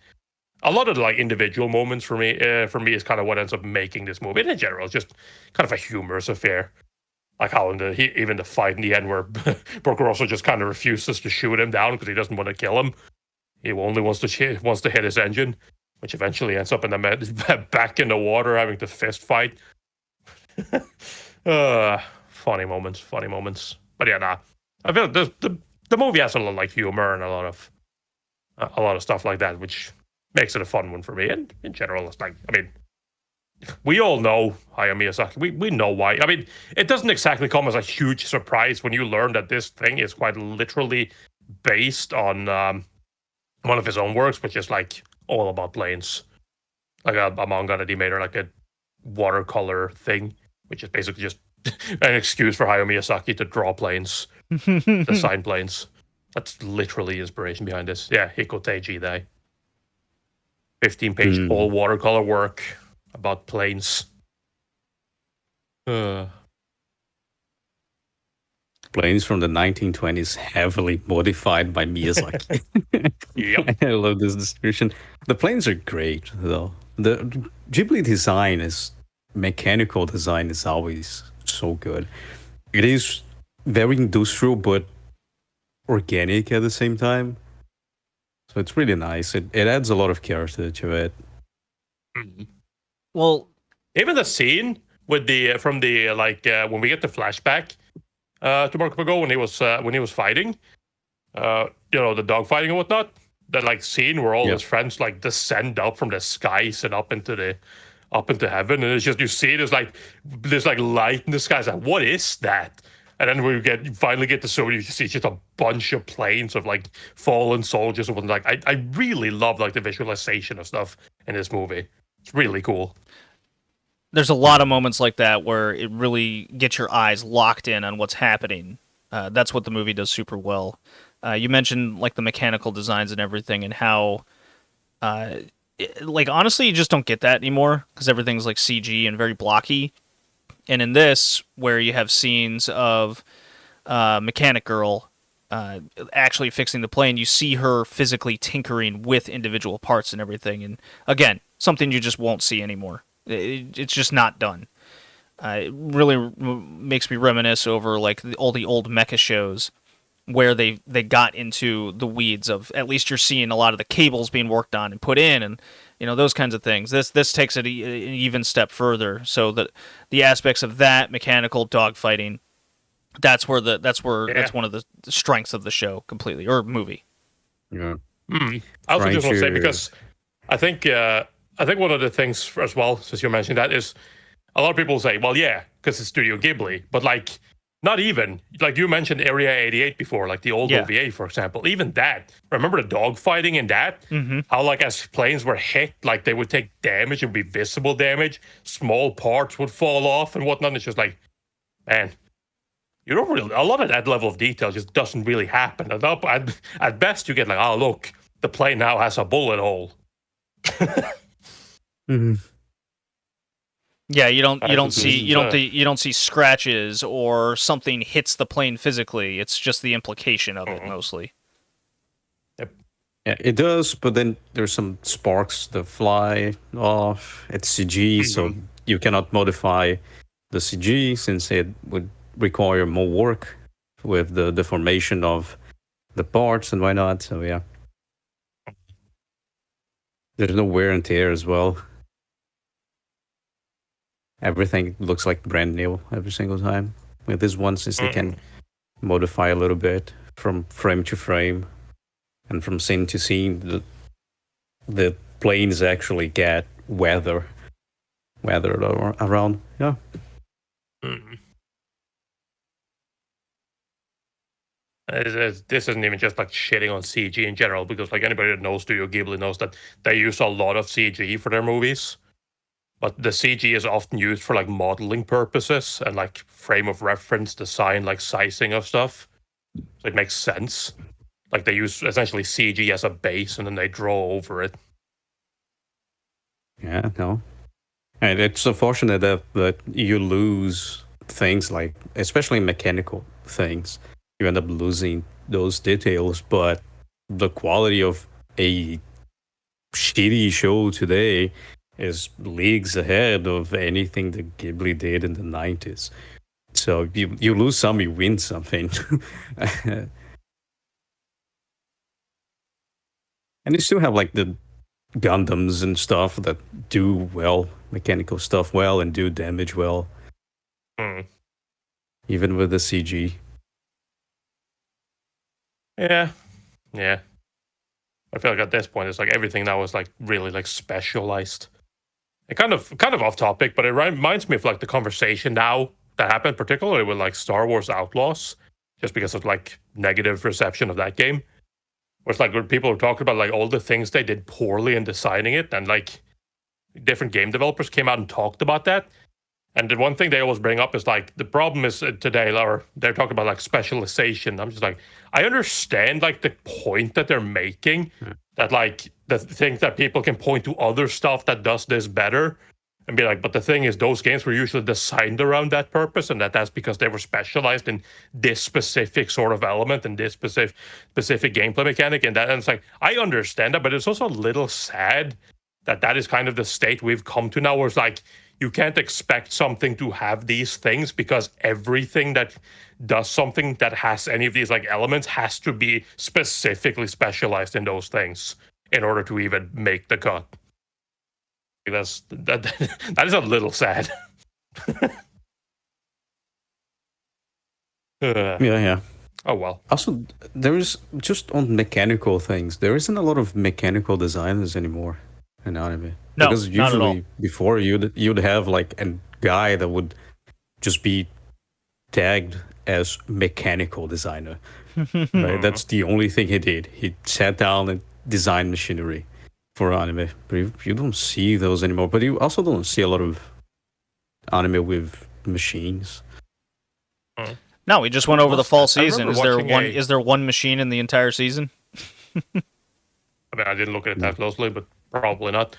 a lot of the like individual moments for me is kind of what ends up making this movie. And in general, it's just kind of a humorous affair. Like how even the fight in the end where Porco Rosso just kind of refuses to shoot him down because he doesn't want to kill him. He only wants to hit his engine, which eventually ends up in the back in the water having to fist fight. Funny moments. But yeah, nah. I feel like the movie has a lot of like humor and a lot of stuff like that, which makes it a fun one for me. And in general, it's like, I mean, we all know Hayao Miyazaki. We know why. I mean, it doesn't exactly come as a huge surprise when you learn that this thing is quite literally based on one of his own works, which is like all about planes, like a manga that he made, or like a watercolor thing, which is basically just an excuse for Hayao Miyazaki to draw planes, design planes. That's literally inspiration behind this. Yeah, Hikoteji Dai. 15-page all watercolor work about planes. Planes from the 1920s, heavily modified by Miyazaki. Yep. I love this description. The planes are great, though. The Ghibli design is mechanical design is always so good. It is very industrial, but organic at the same time. So it's really nice. It adds a lot of character to it. Well, Even the scene with the from the when we get the flashback to Marco Mago when he was fighting, the dog fighting and whatnot. That like scene where all his friends like descend up from the skies and up into heaven, and it's just you see there's like light in the sky. It's like, what is that? And then you finally get to show you see just a bunch of planes of like fallen soldiers and whatnot. Like I really love like the visualization of stuff in this movie. It's really cool. there's a lot of moments like that where it really gets your eyes locked in on what's happening. That's what the movie does super well. You mentioned like the mechanical designs and everything, and how, like honestly, you just don't get that anymore because everything's like CG and very blocky. And in this, where you have scenes of Mechanic Girl actually fixing the plane, you see her physically tinkering with individual parts and everything. And again, something you just won't see anymore. It's just not done. It really makes me reminisce over like all the old mecha shows where they got into the weeds of, at least you're seeing a lot of the cables being worked on and put in, and those kinds of things. This takes it an even step further. So the aspects of that mechanical dogfighting, that's one of the strengths of the show completely, or movie. Yeah. I also just want to say, because I think one of the things as well, since you're mentioning that, is a lot of people say, well, yeah, because it's Studio Ghibli, but like, not even. Like you mentioned Area 88 before, like the old OVA, for example. Even that. Remember the dog fighting in that? Mm-hmm. How like as planes were hit, like they would take damage and be visible damage. Small parts would fall off and whatnot. It's just like, man, you don't really, a lot of that level of detail just doesn't really happen. At best, you get like, oh, look, the plane now has a bullet hole. Mm-hmm. Yeah, you don't see scratches or something hits the plane physically. It's just the implication of it mostly. Yep. Yeah, it does, but then there's some sparks that fly off. It's CG, so you cannot modify the CG since it would require more work with the deformation of the parts and whatnot. So yeah, there's no wear and tear as well. Everything looks like brand new every single time. With this one, since they can modify a little bit from frame to frame and from scene to scene, the planes actually get weathered around. Yeah. This isn't even just like shitting on CG in general, because like anybody that knows Studio Ghibli knows that they use a lot of CG for their movies. But the CG is often used for like modeling purposes and like frame of reference design, like sizing of stuff. So it makes sense. Like they use essentially CG as a base and then they draw over it. Yeah, no. And it's unfortunate that you lose things like, especially mechanical things. You end up losing those details, but the quality of a shitty show today is leagues ahead of anything that Ghibli did in the 90s. So you lose some, you win something. And you still have like the Gundams and stuff that do well, mechanical stuff well, and do damage well. Even with the CG. Yeah. I feel like at this point it's like everything now is like really like specialized. It kind of off topic, but it reminds me of like the conversation now that happened, particularly with like Star Wars Outlaws, just because of like negative reception of that game. Where it's like when people are talking about like all the things they did poorly in designing it, and like different game developers came out and talked about that. And the one thing they always bring up is like the problem is today, or they're talking about like specialization. I'm just like, I understand like the point that they're making, that like the thing that people can point to other stuff that does this better and be like, but the thing is those games were usually designed around that purpose, and that's because they were specialized in this specific sort of element and this specific gameplay mechanic. And it's like, I understand that, but it's also a little sad that is kind of the state we've come to now, where it's like, you can't expect something to have these things because everything that does something that has any of these like elements has to be specifically specialized in those things in order to even make the cut. That that is a little sad. Yeah. Oh well. Also, there is just on mechanical things. There isn't a lot of mechanical designers anymore in anime. No, Because not at all. usually before you'd have like a guy that would just be tagged as mechanical designer. Right? That's the only thing he did. He sat down and designed machinery for anime. But you don't see those anymore. But you also don't see a lot of anime with machines. No, we just went over the fall I season. remember Is there watching one? a- Is there one machine in the entire season? I mean, I didn't look at it that closely, but probably not.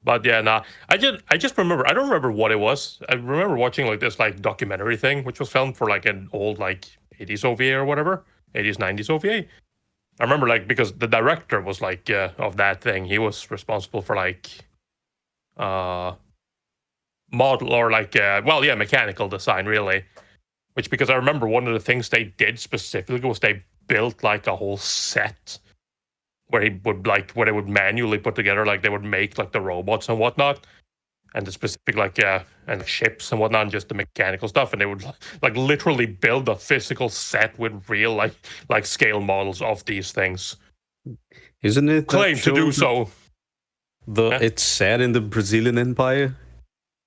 But yeah, nah. I just remember. I don't remember what it was. I remember watching like this like documentary thing, which was filmed for like an old like 80s OVA or whatever, 80s 90s OVA. I remember like because the director was like of that thing. He was responsible for like model or like mechanical design really. Which because I remember one of the things they did specifically was they built like a whole set where he would like where they would manually put together like they would make like the robots and whatnot and the specific like and ships and whatnot and just the mechanical stuff and they would like literally build a physical set with real like scale models of these things. Isn't it Claim to do so. It's set in the Brazilian Empire?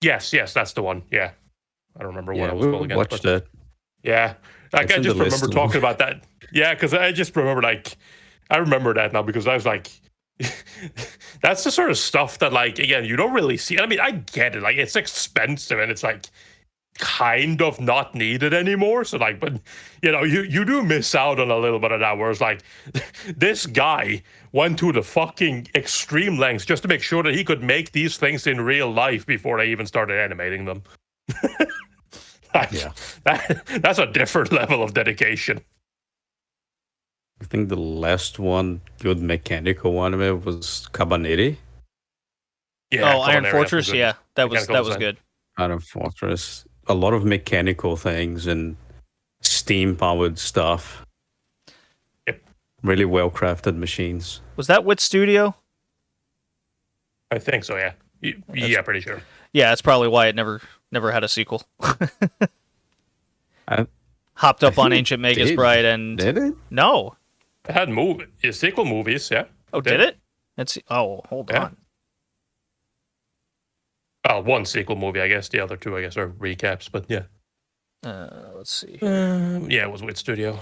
Yes, that's the one. Yeah. I don't remember what Yeah, it was we called again. watched that. Yeah. Like It's I in just the remember list. talking about that. Yeah, because I just remember like I remember that now because I was like that's the sort of stuff that like again you don't really see. I mean, I get it, like it's expensive and it's like kind of not needed anymore. So like, but you know, you do miss out on a little bit of that where it's like this guy went to the fucking extreme lengths just to make sure that he could make these things in real life before they even started animating them. Like, Yeah. That's a different level of dedication. I think the last one good mechanical anime was Cabaneri. Yeah, oh, Iron Culinary, Fortress. good Yeah, that was mechanical design. good. Iron Fortress. A lot of mechanical things and steam powered stuff. Yep. Really well crafted machines. Was that Wit Studio? I think so. Yeah. Yeah, pretty sure. Yeah, that's probably why it never had a sequel. I Hopped up I on think Ancient it Magus did. Bride and Did it? no. It had sequel movies. Yeah. Oh, did it? Let's see. Oh, hold Yeah. on. Well, one sequel movie, I guess. The other two, I guess, are recaps. But yeah. Let's see. Yeah, it was with Studio.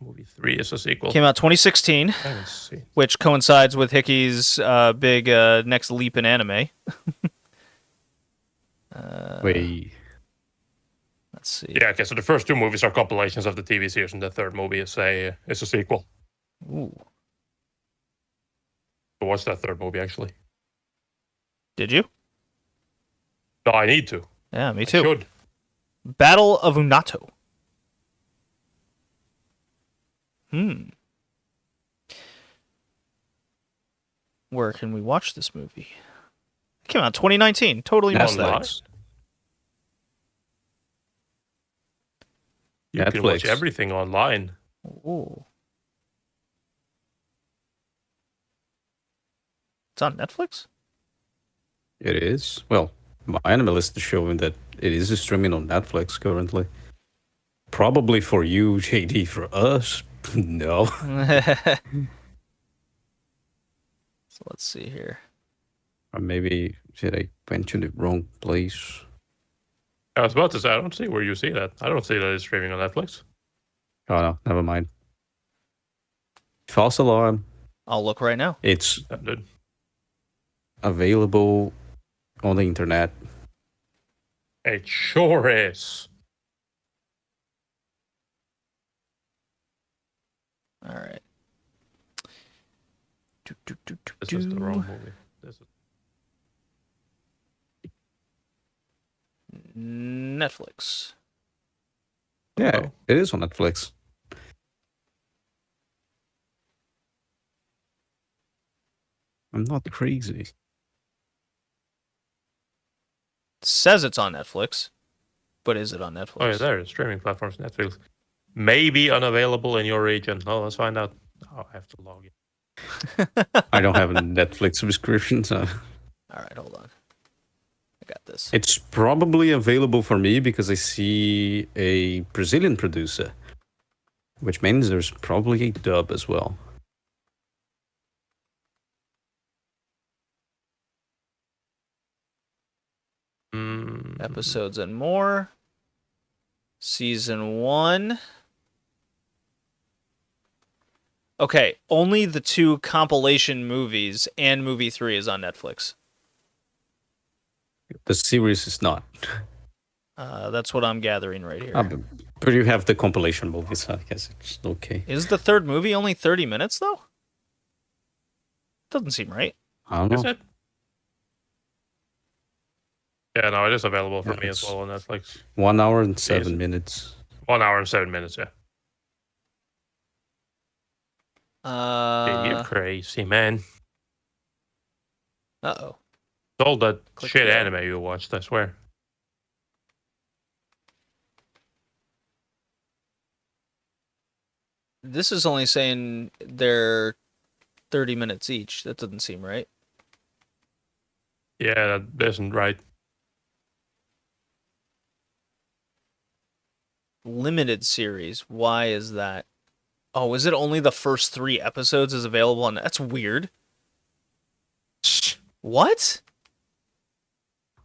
Movie 3 is a sequel. Came out 2016, I haven't seen. which coincides with Hickey's big next leap in anime. Wait. Let's see. Yeah. Okay. So the first two movies are compilations of the TV series, and the third movie is a sequel. Ooh. So what's that third movie actually? Did you? No, I need to. Yeah, me I too. should. Battle of Unato. Where can we watch this movie? It came out 2019. Totally missed Online. that. You can watch Netflix. everything online. Ooh. It's on Netflix? It is. Well, my anime list is showing that it is streaming on Netflix currently. Probably for you, JD. For us, no. So let's see here. Or maybe did I went to the wrong place? I was about to say, I don't see where you see that. I don't see that it's streaming on Netflix. Oh no, never mind. False alarm. I'll look right now. It's That did. available on the internet. It sure is. All right. This is the wrong movie. This is... Netflix. Yeah, Oh. it is on Netflix. I'm not crazy. says it's on Netflix, but is it on Netflix? Oh, yeah, there. Streaming platforms, Netflix. Maybe unavailable in your region. Oh, let's find out. Oh, I have to log in. I don't have a Netflix subscription, so All right, hold on. I got this. it's probably available for me because I see a Brazilian producer, which means there's probably a dub as well. Episodes and more. Season 1. Okay, only the 2 compilation movies and movie 3 is on Netflix. The series is not. That's what I'm gathering right here. But you have the compilation movies, so I guess it's okay. Is the 3rd movie only 30 minutes, though? Doesn't seem right. I don't Is know. it? Yeah, no, it is available for Yeah, me as it's- well on Netflix. 1 hour and 7 minutes. 1 hour and 7 minutes, yeah. You're crazy, man. Uh-oh. It's all that Click shit there. anime you watched, I swear. This is only saying they're 30 minutes each. That doesn't seem right. Yeah, that isn't right. Limited series. Why is that? Oh, is it only the first 3 episodes is available on? That's weird. What?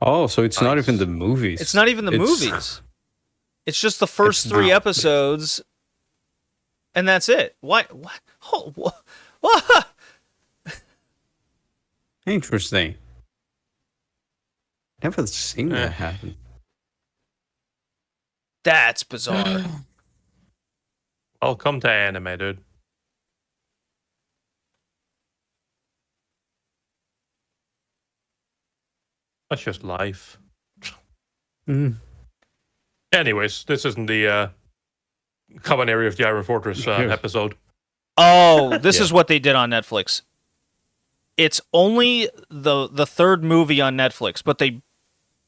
Oh, so it's not Nice. even the movies. It's not even the movies. It's just the first It's 3 not. episodes, and that's it. Why? What? Oh, what? Interesting. Never seen that happen. That's bizarre. Welcome to anime, dude. That's just life. Mm. Anyways, this isn't the common area of the Iron Fortress Yes. episode. Oh, this Yeah. is what they did on Netflix. It's only the 3rd movie on Netflix, but they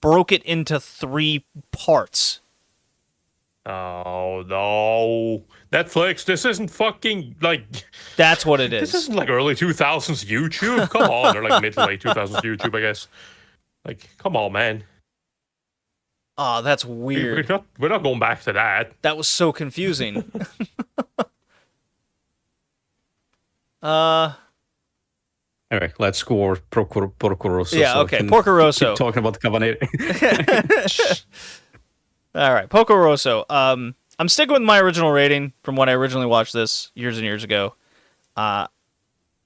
broke it into 3 parts. Oh no, Netflix! This isn't fucking like. That's what it This is. isn't like early 2000s YouTube. Come on, or like mid to late 2000s YouTube, I guess. Like, come on, man. Oh, that's weird. We're not going back to that. That was so confusing. All right, let's score Porco Rosso. Yeah, so I okay, can Porco Rosso. Keep talking about the Cabaneri. All right, Porco Rosso. I'm sticking with my original rating from when I originally watched this years and years ago.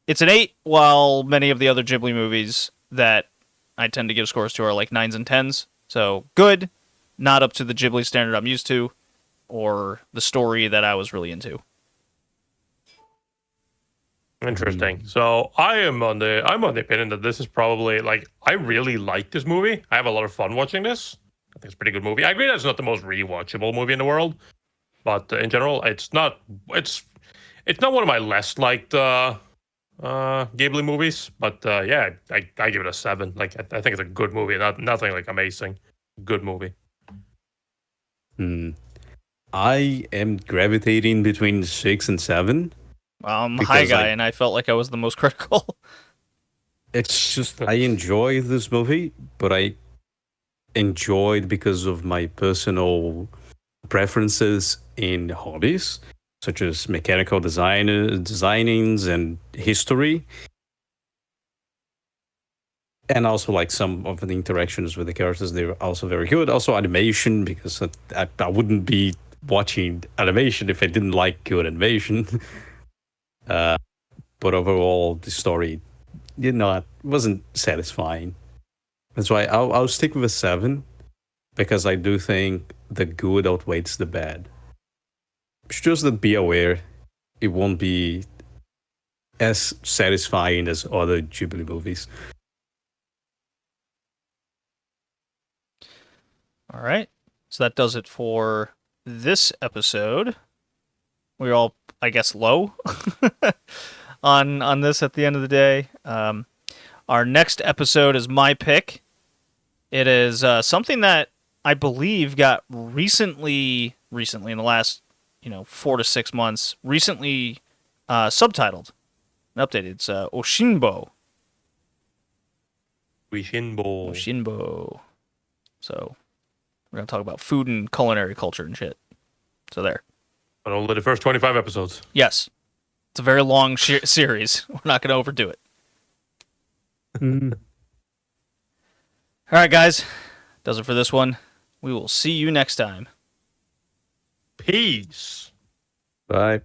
It's an 8, while many of the other Ghibli movies that I tend to give scores to are like 9s and 10s. So good, not up to the Ghibli standard I'm used to, or the story that I was really into. Interesting. So I'm on the opinion that this is probably like I really like this movie. I have a lot of fun watching this. I think it's a pretty good movie. I agree that it's not the most rewatchable movie in the world, but in general, it's not one of my less liked Ghibli movies. But yeah, I give it a 7. Like I think it's a good movie. Nothing like amazing. Good movie. I am gravitating between 6 and 7. I'm a Because, high guy, like- and I felt like I was the most critical. It's just I enjoy this movie, but I enjoyed because of my personal preferences in hobbies, such as mechanical designings and history. And also, like, some of the interactions with the characters, they're also very good. Also, animation, because I wouldn't be watching animation if I didn't like good animation. But overall, the story wasn't satisfying. That's why I'll stick with a 7, because I do think the good outweighs the bad. It's just that be aware, it won't be as satisfying as other Ghibli movies. All right. So that does it for this episode. We're all, I guess, low on this at the end of the day. Our next episode is my pick. It is something that I believe got recently in the last 4 to 6 months, recently subtitled and updated. It's Oshinbo. Oshinbo. So we're gonna talk about food and culinary culture and shit. So there. But only the first 25 episodes. Yes, it's a very long series. We're not gonna overdo it. All right, guys. Does it for this one. We will see you next time. Peace. Bye.